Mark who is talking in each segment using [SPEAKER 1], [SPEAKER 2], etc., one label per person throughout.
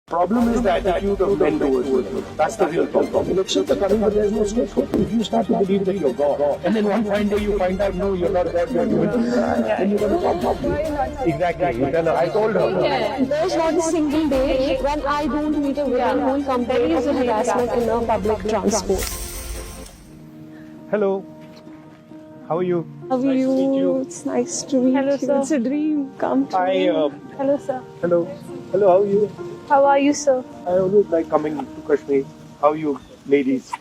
[SPEAKER 1] Problem is the attitude of men towards women. That's the real problem. Elections are coming, but there's no scope. If you start to believe that you're God, and then one fine day you find out, no, you're not God, you're human, then you're going to talk. Exactly. You tell her. I told her.
[SPEAKER 2] There's not a single day when I don't meet a woman who will complain of harassment in a public transport.
[SPEAKER 3] Hello. How are you?
[SPEAKER 2] How are you?
[SPEAKER 3] Nice to meet you.
[SPEAKER 2] It's nice to meet you.
[SPEAKER 4] Sir.
[SPEAKER 2] It's a dream come true.
[SPEAKER 4] Hello, sir.
[SPEAKER 3] Hello. Hello, how are you?
[SPEAKER 4] How are you, sir?
[SPEAKER 3] I always like coming to Kashmir. How are you, ladies?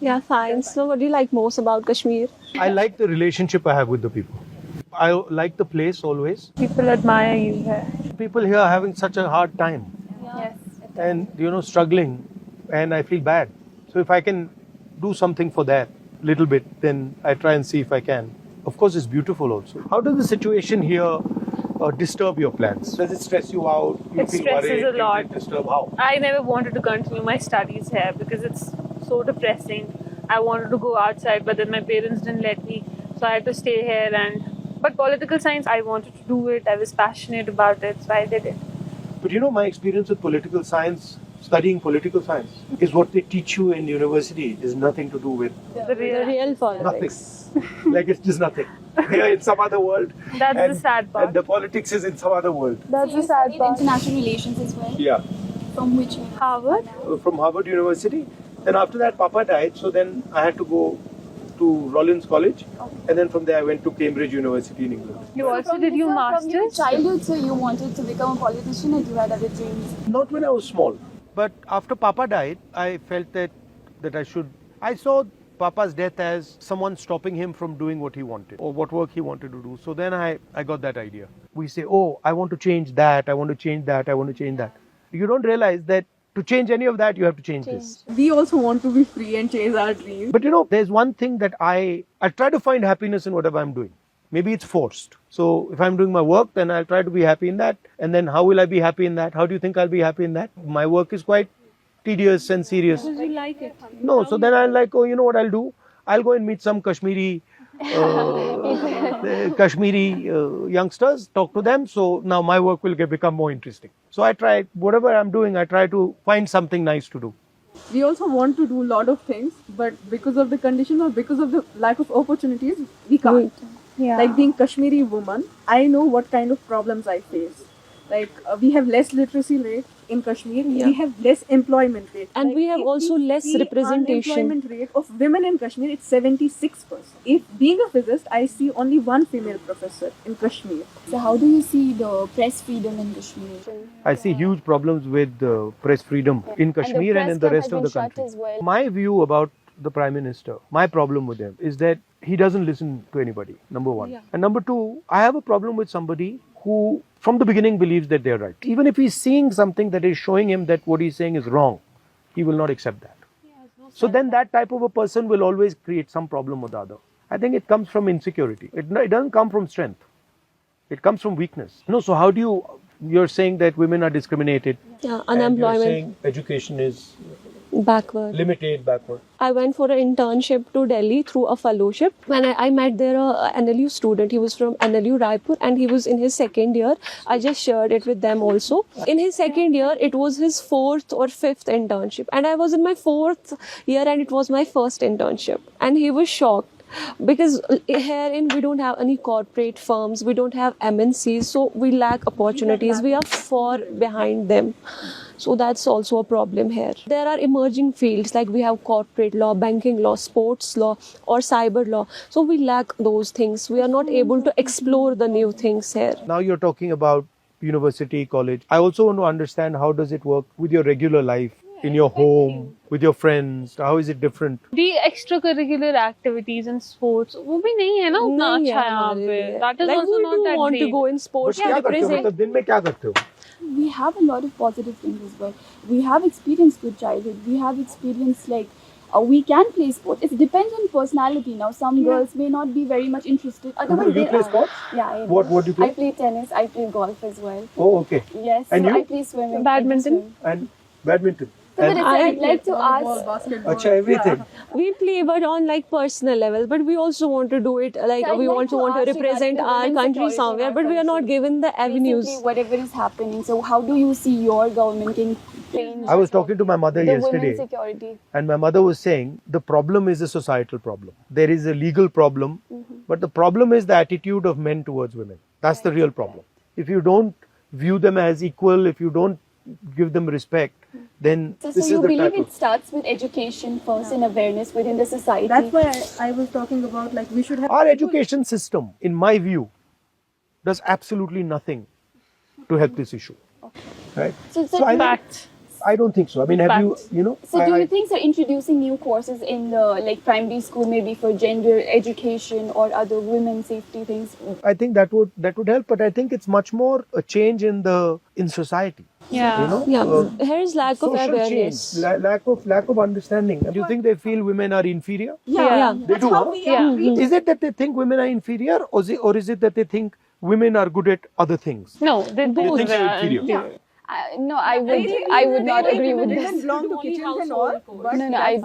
[SPEAKER 2] Yeah, fine. So what do you like most about Kashmir?
[SPEAKER 3] I like the relationship I have with the people. I like the place always.
[SPEAKER 4] People admire you here.
[SPEAKER 3] People here are having such a hard time
[SPEAKER 4] Yes.
[SPEAKER 3] and, struggling, and I feel bad. So if I can do something for that little bit, then I try and see if I can. Of course, it's beautiful also. How does the situation here disturb your plans? Does it stress you out? You
[SPEAKER 4] It
[SPEAKER 3] feel
[SPEAKER 4] stresses
[SPEAKER 3] worried?
[SPEAKER 4] a lot.
[SPEAKER 3] You feel disturbed? How?
[SPEAKER 4] I never wanted to continue my studies here because it's so depressing. I wanted to go outside, but then my parents didn't let me, so I had to stay here. But political science, I wanted to do it. I was passionate about it, so I did it.
[SPEAKER 3] But my experience with political science, studying political science, is what they teach you in university is nothing to do with
[SPEAKER 4] The
[SPEAKER 2] Real politics.
[SPEAKER 3] nothing. Like it's just nothing. You're in some other world.
[SPEAKER 4] That's
[SPEAKER 3] and,
[SPEAKER 4] the sad part.
[SPEAKER 3] And the politics is in some other world.
[SPEAKER 2] That's the sad part.
[SPEAKER 5] International relations as well.
[SPEAKER 3] Yeah.
[SPEAKER 5] From which
[SPEAKER 4] Harvard?
[SPEAKER 3] From Harvard University. Then after that, Papa died. So then I had to go to Rollins College. And then from there, I went to Cambridge University in England.
[SPEAKER 4] You also did your
[SPEAKER 5] From your
[SPEAKER 4] masters?
[SPEAKER 5] childhood, so you wanted to become a politician, or you had other dreams?
[SPEAKER 3] Not when I was small. But after Papa died, I felt that I should. I saw Papa's death as someone stopping him from doing what he wanted or what work he wanted to do. So then I got that idea. We say, oh, I want to change that, I want to change that, I want to change that. You don't realize that to change any of that, you have to change this.
[SPEAKER 6] We also want to be free and chase our dreams.
[SPEAKER 3] But there's one thing that I try to find happiness in whatever I'm doing. Maybe it's forced. So if I'm doing my work, then I'll try to be happy in that. And then how will I be happy in that? How do you think I'll be happy in that? My work is quite tedious and serious.
[SPEAKER 4] Because you like it.
[SPEAKER 3] No, so then I'll like, oh, you know what I'll do? I'll go and meet some Kashmiri youngsters, talk to them. So now my work will become more interesting. So I try, whatever I'm doing, I try to find something nice to do.
[SPEAKER 6] We also want to do a lot of things, but because of the conditions or because of the lack of opportunities, we can't.
[SPEAKER 4] Yeah.
[SPEAKER 6] Like being Kashmiri woman, I know what kind of problems I face. Like we have less literacy rate in Kashmir, we have less employment rate.
[SPEAKER 2] And
[SPEAKER 6] Like,
[SPEAKER 2] we have
[SPEAKER 6] if
[SPEAKER 2] also
[SPEAKER 6] we
[SPEAKER 2] less
[SPEAKER 6] see
[SPEAKER 2] representation.
[SPEAKER 6] Unemployment rate of women in Kashmir, it's 76%. If being a physicist, I see only one female professor in Kashmir.
[SPEAKER 5] So how do you see the press freedom in Kashmir?
[SPEAKER 3] I see huge problems with press freedom in Kashmir and in the rest of the country. My view about the Prime Minister, my problem with him is that he doesn't listen to anybody, number one. And number two, I have a problem with somebody who from the beginning believes that they're right. Even if he's seeing something that is showing him that what he's saying is wrong, he will not accept that. So then that type of a person will always create some problem or the other. I think it comes from insecurity. It doesn't come from strength. It comes from weakness. So how do you're saying that women are discriminated.
[SPEAKER 2] Yeah,
[SPEAKER 3] and
[SPEAKER 2] unemployment.
[SPEAKER 3] you're saying education is
[SPEAKER 2] Backward.
[SPEAKER 3] limited, backward.
[SPEAKER 2] I went for an internship to Delhi through a fellowship. When I met there a NLU student, he was from NLU Raipur and he was in his second year. I just shared it with them also. In his second year, it was his fourth or fifth internship. And I was in my fourth year and it was my first internship. And he was shocked. Because herein we don't have any corporate firms, we don't have MNCs, so we lack opportunities. We are far behind them. So that's also a problem here. There are emerging fields like we have corporate law, banking law, sports law or cyber law. So we lack those things. We are not able to explore the new things here.
[SPEAKER 3] Now you're talking about university, college. I also want to understand how does it work with your regular life, in your home, with your friends. How is it different?
[SPEAKER 4] The extracurricular activities and sports, वो भी नहीं है ना उतना अच्छा यहाँ पे. That is
[SPEAKER 2] like
[SPEAKER 4] also
[SPEAKER 2] we
[SPEAKER 4] not
[SPEAKER 2] do
[SPEAKER 4] that
[SPEAKER 2] want to
[SPEAKER 4] great.
[SPEAKER 2] go in sports
[SPEAKER 3] क्या
[SPEAKER 2] to
[SPEAKER 3] करते हो?
[SPEAKER 2] represent.
[SPEAKER 3] मतलब दिन में क्या करते हो?
[SPEAKER 5] We have a lot of positive things as well. We have experience with childhood. We have experience like we can play sports. It depends on personality. Now, some girls may not be very much interested. Otherwise,
[SPEAKER 3] You
[SPEAKER 5] they
[SPEAKER 3] play
[SPEAKER 5] are.
[SPEAKER 3] sports?
[SPEAKER 5] Yeah, I do.
[SPEAKER 3] What do you play?
[SPEAKER 5] I play tennis. I play golf as well.
[SPEAKER 3] Oh, okay.
[SPEAKER 5] Yes.
[SPEAKER 3] And
[SPEAKER 5] so
[SPEAKER 3] you?
[SPEAKER 5] I play swimming.
[SPEAKER 4] Badminton?
[SPEAKER 5] I do swim.
[SPEAKER 3] And badminton.
[SPEAKER 5] So I'd like to ask.
[SPEAKER 6] Basketball.
[SPEAKER 3] Acha, everything.
[SPEAKER 2] We play, but on like personal level. But we also want to do it like
[SPEAKER 5] So I'd
[SPEAKER 2] we
[SPEAKER 5] like
[SPEAKER 2] also
[SPEAKER 5] to
[SPEAKER 2] want to
[SPEAKER 5] ask
[SPEAKER 2] represent
[SPEAKER 5] regarding
[SPEAKER 2] our
[SPEAKER 5] women's
[SPEAKER 2] country
[SPEAKER 5] security in
[SPEAKER 2] somewhere.
[SPEAKER 5] our
[SPEAKER 2] But we are not
[SPEAKER 5] country.
[SPEAKER 2] given the avenues.
[SPEAKER 5] Basically, whatever is happening. So how do you see your government can change?
[SPEAKER 3] I was talking to my mother
[SPEAKER 5] the
[SPEAKER 3] yesterday,
[SPEAKER 5] women's security.
[SPEAKER 3] and my mother was saying the problem is a societal problem. There is a legal problem, but the problem is the attitude of men towards women. That's the real problem. If you don't view them as equal, if you don't give them respect, then
[SPEAKER 5] So
[SPEAKER 3] this
[SPEAKER 5] you
[SPEAKER 3] is the
[SPEAKER 5] believe
[SPEAKER 3] type
[SPEAKER 5] it starts with education first and awareness within the society?
[SPEAKER 6] That's why I was talking about like we should have.
[SPEAKER 3] Our education system, in my view, does absolutely nothing to help this issue. Right?
[SPEAKER 5] So
[SPEAKER 4] Fact.
[SPEAKER 3] I don't think so. I mean, have you, you know?
[SPEAKER 5] So do you think they're introducing new courses in the like primary school, maybe for gender education or other women safety things?
[SPEAKER 3] I think that would help, but I think it's much more a change in society.
[SPEAKER 4] Yeah.
[SPEAKER 3] You know,
[SPEAKER 2] Yeah, here is lack of
[SPEAKER 3] social
[SPEAKER 2] awareness.
[SPEAKER 3] change, lack of understanding. Do you think they feel women are inferior?
[SPEAKER 2] Yeah.
[SPEAKER 3] They do. Huh?
[SPEAKER 4] Yeah.
[SPEAKER 3] Is it that they think women are inferior, or is it that they think women are good at other things?
[SPEAKER 4] No, they
[SPEAKER 3] They
[SPEAKER 4] both
[SPEAKER 3] think they're
[SPEAKER 4] are.
[SPEAKER 3] inferior.
[SPEAKER 5] No, I would not agree with
[SPEAKER 6] They
[SPEAKER 5] this.
[SPEAKER 6] don't belong to kitchens and all. But
[SPEAKER 5] No, I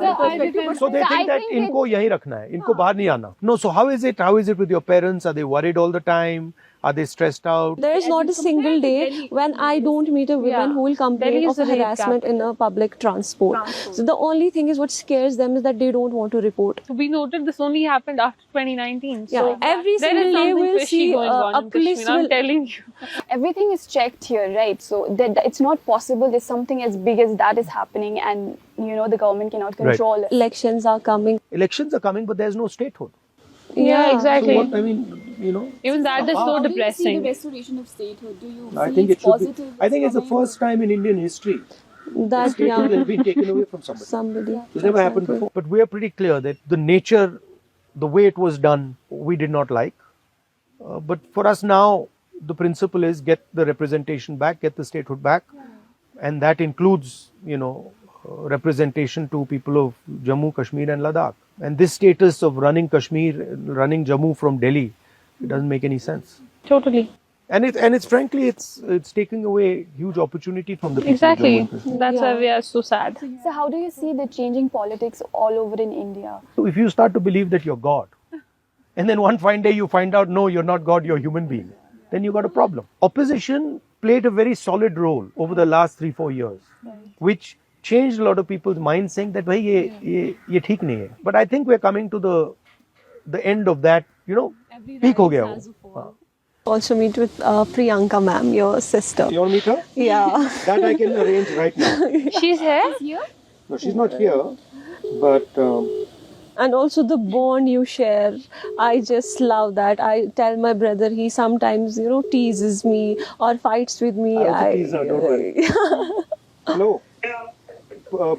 [SPEAKER 3] So they think that इनको यहीं रखना है, इनको बाहर नहीं आना. No, so how is it? How is it with your parents? Are they worried all the time? Are they stressed out?
[SPEAKER 2] There is not a single day when I don't meet a woman
[SPEAKER 4] Yeah.
[SPEAKER 2] who will complain
[SPEAKER 4] Delhi
[SPEAKER 2] of
[SPEAKER 4] is a rape
[SPEAKER 2] harassment in a public transport. So the only thing is what scares them is that they don't want to report.
[SPEAKER 4] We noted this only happened after 2019.
[SPEAKER 2] Yeah,
[SPEAKER 4] So
[SPEAKER 2] every
[SPEAKER 4] there is
[SPEAKER 2] single day
[SPEAKER 4] something
[SPEAKER 2] we'll
[SPEAKER 4] fishy
[SPEAKER 2] see
[SPEAKER 4] going on
[SPEAKER 2] a
[SPEAKER 4] in
[SPEAKER 2] police
[SPEAKER 4] Kashmir, I'm
[SPEAKER 2] will.
[SPEAKER 4] telling you.
[SPEAKER 5] Everything is checked here, right? So that it's not possible there's something as big as that is happening and the government cannot control it.
[SPEAKER 2] Elections are coming.
[SPEAKER 3] Elections are coming, but there's no statehood.
[SPEAKER 4] Yeah,
[SPEAKER 3] So
[SPEAKER 4] exactly.
[SPEAKER 3] what I mean,
[SPEAKER 4] Even that is so
[SPEAKER 5] How do you see the
[SPEAKER 4] depressing.
[SPEAKER 5] restoration of statehood? Do you
[SPEAKER 3] I
[SPEAKER 5] see
[SPEAKER 3] think
[SPEAKER 5] it's
[SPEAKER 3] it should
[SPEAKER 5] positive?
[SPEAKER 3] be. I think it's the first time in Indian history
[SPEAKER 2] That
[SPEAKER 3] statehood
[SPEAKER 2] yeah,
[SPEAKER 3] has been taken away from somebody.
[SPEAKER 2] somebody.
[SPEAKER 3] It's never happened before. But we are pretty clear that the nature, the way it was done, we did not like. But for us now, the principle is get the representation back, get the statehood back, and that includes, representation to people of Jammu, Kashmir, and Ladakh. And this status of running Kashmir, running Jammu from Delhi, it doesn't make any sense.
[SPEAKER 4] Totally.
[SPEAKER 3] And it's frankly, it's taking away huge opportunity from the people. of Jammu
[SPEAKER 4] Exactly.
[SPEAKER 3] and Kashmir.
[SPEAKER 4] That's why we are so sad.
[SPEAKER 5] So how do you see the changing politics all over in India?
[SPEAKER 3] So if you start to believe that you're God, and then one fine day you find out, no, you're not God, you're a human being, then you got a problem. Opposition played a very solid role over the last 3-4 years, which changed a lot of people's minds, saying that, bhai, ye theek nahi hai. But I think we're coming to the end of that, peak ho gaya wo.
[SPEAKER 2] Also meet with Priyanka ma'am, your sister.
[SPEAKER 3] You want to meet her?
[SPEAKER 2] Yeah.
[SPEAKER 3] That I can arrange right now.
[SPEAKER 4] She's here?
[SPEAKER 3] No, she's not here, but
[SPEAKER 2] And also the bond you share. I just love that. I tell my brother, he sometimes, teases me or fights with me.
[SPEAKER 3] I'll tease her, don't worry. Hello.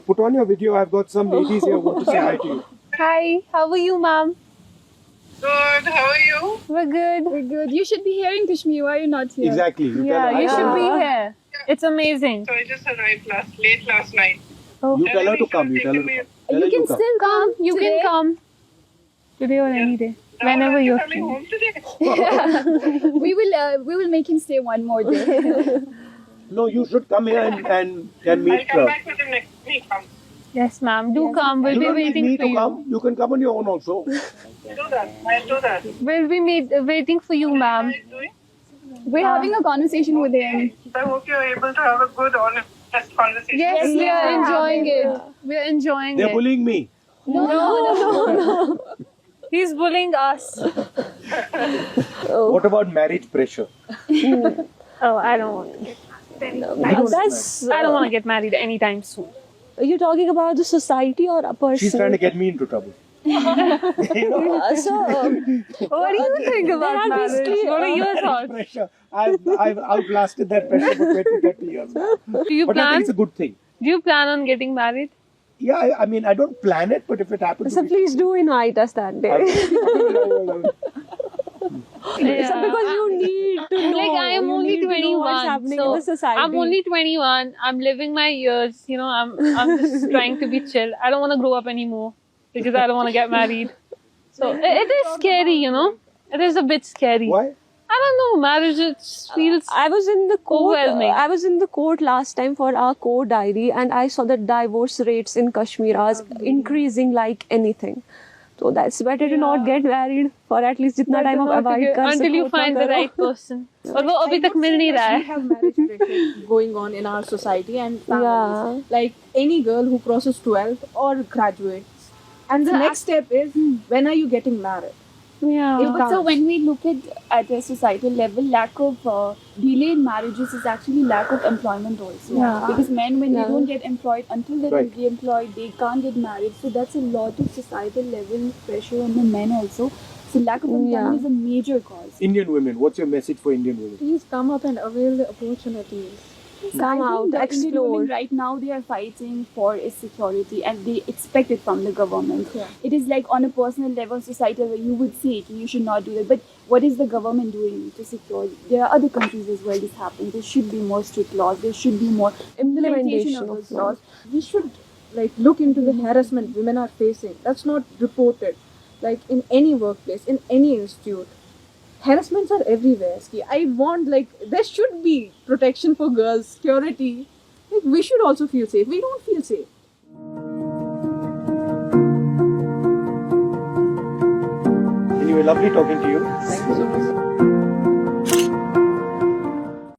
[SPEAKER 3] Put on your video. I've got some ladies here who want to say hi to you.
[SPEAKER 4] Hi, how are you, ma'am?
[SPEAKER 7] Good, how are you?
[SPEAKER 4] We're good.
[SPEAKER 5] We're good. You should be here in Kashmir. Why are you not here?
[SPEAKER 3] Exactly. You
[SPEAKER 4] Yeah,
[SPEAKER 3] tell her.
[SPEAKER 4] you should be here. It's amazing.
[SPEAKER 7] So I just arrived late last night.
[SPEAKER 3] You tell her to come. You tell her to come. Tell her
[SPEAKER 5] You can
[SPEAKER 3] to come.
[SPEAKER 5] still come.
[SPEAKER 4] You
[SPEAKER 5] today.
[SPEAKER 4] can come. Today or any day. Whenever you're
[SPEAKER 7] coming
[SPEAKER 4] free.
[SPEAKER 7] home today.
[SPEAKER 5] We will make him stay one more day.
[SPEAKER 3] No, you should come here and
[SPEAKER 7] I'll
[SPEAKER 3] meet
[SPEAKER 7] come
[SPEAKER 3] her.
[SPEAKER 7] back with him next week.
[SPEAKER 4] Yes, ma'am. Do come. We'll
[SPEAKER 3] You
[SPEAKER 4] be
[SPEAKER 3] don't need
[SPEAKER 4] waiting
[SPEAKER 3] me
[SPEAKER 4] for
[SPEAKER 3] to
[SPEAKER 4] you.
[SPEAKER 3] come. You can come on your own also.
[SPEAKER 7] I'll do that.
[SPEAKER 4] We'll be waiting for you, ma'am.
[SPEAKER 7] What are you doing?
[SPEAKER 5] We're having a conversation with him.
[SPEAKER 7] I hope you're able to have a good, honest conversation.
[SPEAKER 4] Yes, we
[SPEAKER 5] Yeah.
[SPEAKER 4] are enjoying it. We're enjoying
[SPEAKER 3] They're
[SPEAKER 4] it.
[SPEAKER 3] bullying me.
[SPEAKER 4] No. He's bullying us.
[SPEAKER 3] What about marriage pressure?
[SPEAKER 4] Oh, I don't want to get
[SPEAKER 2] That's.
[SPEAKER 4] I don't want to get married anytime soon.
[SPEAKER 2] Are you talking about the society or a person?
[SPEAKER 3] She's trying to get me into trouble.
[SPEAKER 2] So,
[SPEAKER 4] What do you think about
[SPEAKER 2] are
[SPEAKER 4] marriage?
[SPEAKER 2] basically,
[SPEAKER 4] What are your
[SPEAKER 3] Marriage
[SPEAKER 4] thoughts?
[SPEAKER 3] pressure. I've outlasted that pressure for 20-30 years now.
[SPEAKER 4] Do you
[SPEAKER 3] But I
[SPEAKER 4] plan?
[SPEAKER 3] think it's a good thing.
[SPEAKER 4] Do you plan on getting married?
[SPEAKER 3] Yeah, I mean, I don't plan it, but if it happens
[SPEAKER 2] so
[SPEAKER 3] to be...
[SPEAKER 2] please do invite us that day.
[SPEAKER 4] Yeah.
[SPEAKER 2] So because you need to know.
[SPEAKER 4] Like I am
[SPEAKER 2] you
[SPEAKER 4] only
[SPEAKER 2] need to know what's
[SPEAKER 4] 21,
[SPEAKER 2] happening
[SPEAKER 4] so
[SPEAKER 2] in the society.
[SPEAKER 4] I'm only 21. I'm living my years. I'm just trying to be chill. I don't want to grow up anymore because I don't want to get married. So it is scary, It is a bit scary.
[SPEAKER 3] Why?
[SPEAKER 4] I don't know, marriage it feels
[SPEAKER 2] I was in the court.
[SPEAKER 4] overwhelming.
[SPEAKER 2] I was in the court last time for our court diary, and I saw that divorce rates in Kashmir are increasing like anything. So that's better to not get married for at least जितना time आप avoid कर
[SPEAKER 4] until you
[SPEAKER 2] सको उतना
[SPEAKER 4] find the
[SPEAKER 2] करो.
[SPEAKER 4] right person. और वो अभी तक मिल नहीं रहा
[SPEAKER 6] We
[SPEAKER 4] है.
[SPEAKER 6] have marriage pressure going on in our society and families.
[SPEAKER 2] Yeah.
[SPEAKER 6] Like any girl who crosses 12th or graduates. And the next step is, when are you getting married?
[SPEAKER 4] Yeah.
[SPEAKER 5] But so when we look at a societal level, lack of delay in marriages is actually lack of employment also.
[SPEAKER 2] Yeah.
[SPEAKER 5] Because men, when
[SPEAKER 2] Yeah.
[SPEAKER 5] they don't get employed, until they're
[SPEAKER 3] Right.
[SPEAKER 5] duly employed, they can't get married. So that's a lot of societal level pressure on the men also. So lack of employment
[SPEAKER 2] Yeah.
[SPEAKER 5] is a major cause.
[SPEAKER 3] Indian women, what's your message for Indian women?
[SPEAKER 6] Please come up and avail the opportunities.
[SPEAKER 5] So
[SPEAKER 2] Come
[SPEAKER 5] I
[SPEAKER 2] out,
[SPEAKER 5] think the Indian
[SPEAKER 2] explore.
[SPEAKER 5] women right now, they are fighting for a security and they expect it from the government.
[SPEAKER 6] Yeah.
[SPEAKER 5] It is like on a personal level, societal where you would say it, you should not do that. But what is the government doing to secure it? There are other countries as well this happens. There should be more strict laws. There should be more implementation of those laws.
[SPEAKER 6] We should look into the harassment women are facing. That's not reported. Like in any workplace, in any institute. Harassments are everywhere. Ski. I want there should be protection for girls, security. We should also feel safe. We don't feel safe.
[SPEAKER 3] Anyway, lovely talking to you.
[SPEAKER 6] Thank you so much.